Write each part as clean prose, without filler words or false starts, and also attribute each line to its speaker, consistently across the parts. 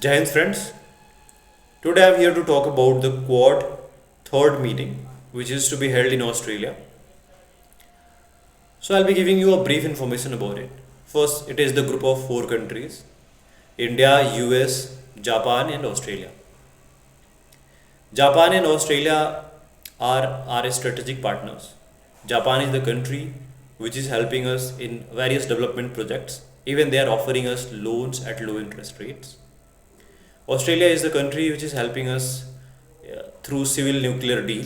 Speaker 1: Jai Hind friends, today I am here to talk about the Quad third meeting which is to be held in Australia. So I'll be giving you a brief information about it. First, it is the group of four countries: India, US, Japan and Australia. Japan and Australia are our strategic partners. Japan is the country which is helping us in various development projects. Even they are offering us loans at low interest rates. Australia is the country which is helping us through civil nuclear deal.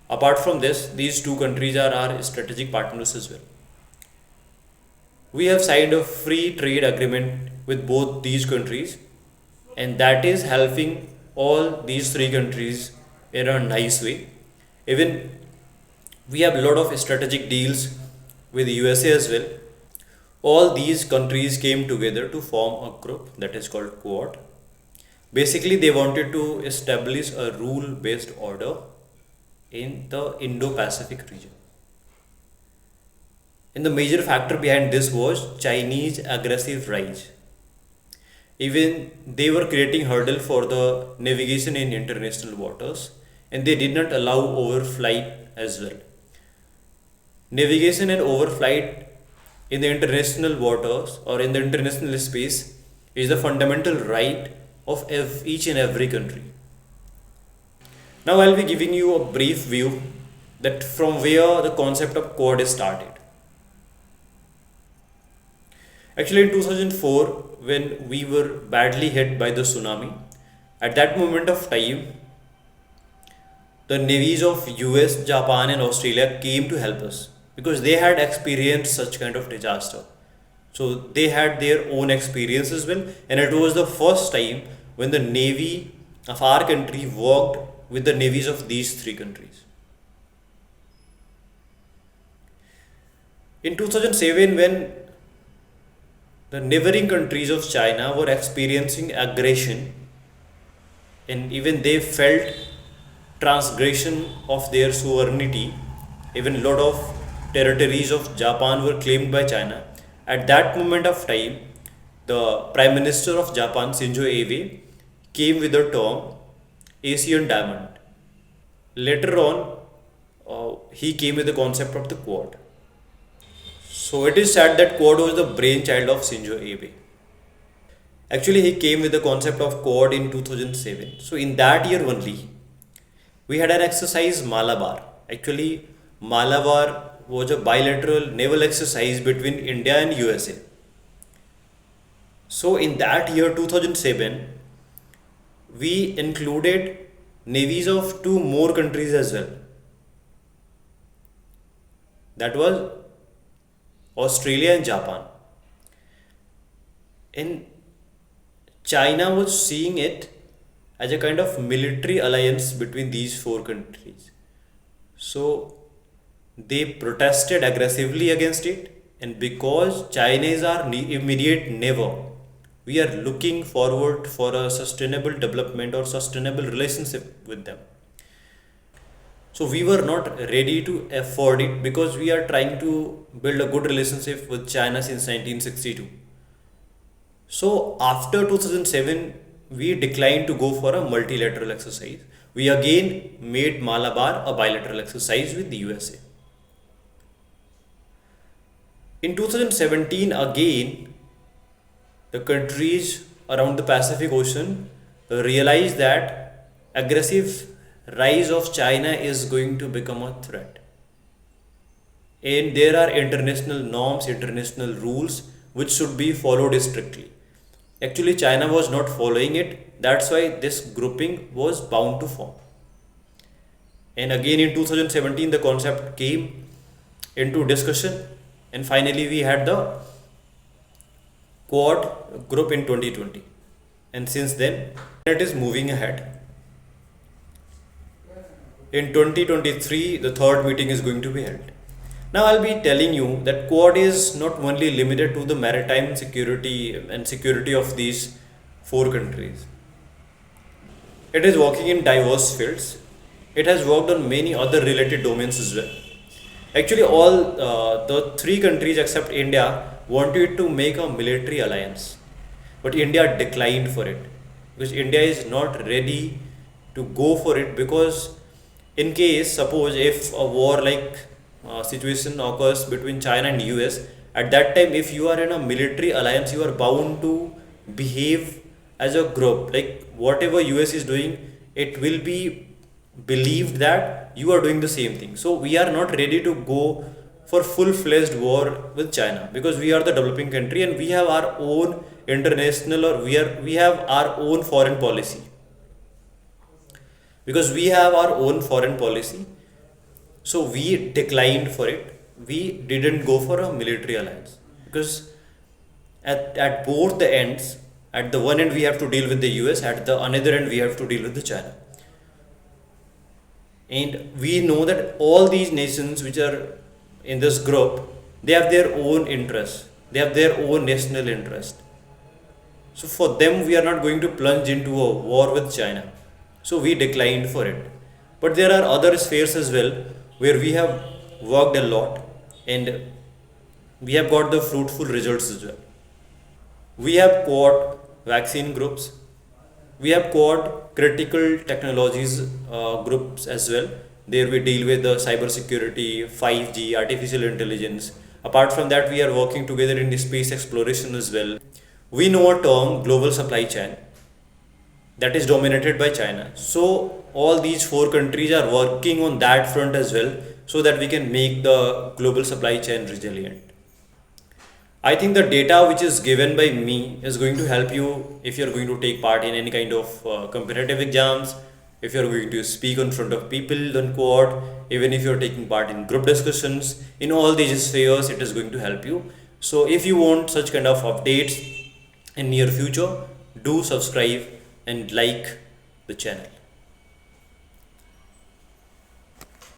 Speaker 1: Apart from this, these two countries are our strategic partners as well. We have signed a free trade agreement with both these countries, and that is helping all these three countries in a nice way. Even we have a lot of strategic deals with USA as well. All these countries came together to form a group that is called Quad. Basically, they wanted to establish a rule based order in the Indo-Pacific region. And the major factor behind this was Chinese aggressive rise. Even they were creating hurdle for the navigation in international waters, and they did not allow overflight as well. Navigation and overflight in the international waters or in the international space is the fundamental right of each and every country. Now I'll be giving you a brief view that from where the concept of Quad is started. Actually, in 2004, when we were badly hit by the tsunami, at that moment of time, the navies of US, Japan and Australia came to help us because they had experienced such kind of disaster. So they had their own experience as well, and it was the first time when the navy of our country worked with the navies of these three countries. In 2007, when the neighboring countries of China were experiencing aggression and even they felt transgression of their sovereignty, even a lot of territories of Japan were claimed by China. At that moment of time, the Prime Minister of Japan, Shinzo Abe, came with the term Asian Diamond. Later on, he came with the concept of the Quad. So it is said that Quad was the brainchild of Shinzo Abe. Actually, he came with the concept of Quad in 2007. So in that year only, we had an exercise Malabar. Actually, Malabar was a bilateral naval exercise between India and USA. So in that year 2007, we included navies of two more countries as well. That was Australia and Japan. And China was seeing it as a kind of military alliance between these four countries. So they protested aggressively against it, and because China is our immediate neighbor, we are looking forward for a sustainable development or sustainable relationship with them. So we were not ready to afford it because we are trying to build a good relationship with China since 1962. So after 2007, we declined to go for a multilateral exercise. We again made Malabar a bilateral exercise with the USA. In 2017, again, the countries around the Pacific Ocean realized that aggressive rise of China is going to become a threat. And there are international norms, international rules which should be followed strictly. Actually, China was not following it. That's why this grouping was bound to form. And again in 2017, the concept came into discussion, and finally we had the Quad group in 2020. And since then, it is moving ahead. In 2023, the third meeting is going to be held. Now I'll be telling you that Quad is not only limited to the maritime security and security of these four countries. It is working in diverse fields. It has worked on many other related domains as well. Actually, all the three countries except India wanted to make a military alliance. but India declined for it because India is not ready to go for it, because in case suppose if a war like situation occurs between China and US, at that time if you are in a military alliance, you are bound to behave as a group. Like whatever US is doing, it will be believed that you are doing the same thing. So we are not ready to go for full-fledged war with China, because we are the developing country and we have our own international, or we have our own foreign policy. Because we have our own foreign policy, so we declined for it. We didn't go for a military alliance, because at both the ends, at the one end we have to deal with the US, at the another end we have to deal with the China. And we know that all these nations which are in this group, they have their own interests, they have their own national interest. So for them, we are not going to plunge into a war with China. So we declined for it. But there are other spheres as well where we have worked a lot and we have got the fruitful results as well. We have quad vaccine groups. We have quad critical technologies groups as well. There we deal with the cyber security, 5G, artificial intelligence. Apart from that, we are working together in the space exploration as well. We know a term, global supply chain, that is dominated by China. So all these four countries are working on that front as well, so that we can make the global supply chain resilient. I think the data which is given by me is going to help you if you're going to take part in any kind of competitive exams, if you're going to speak in front of people on quad, even if you're taking part in group discussions, in all these spheres, it is going to help you. So if you want such kind of updates in near future, do subscribe and like the channel.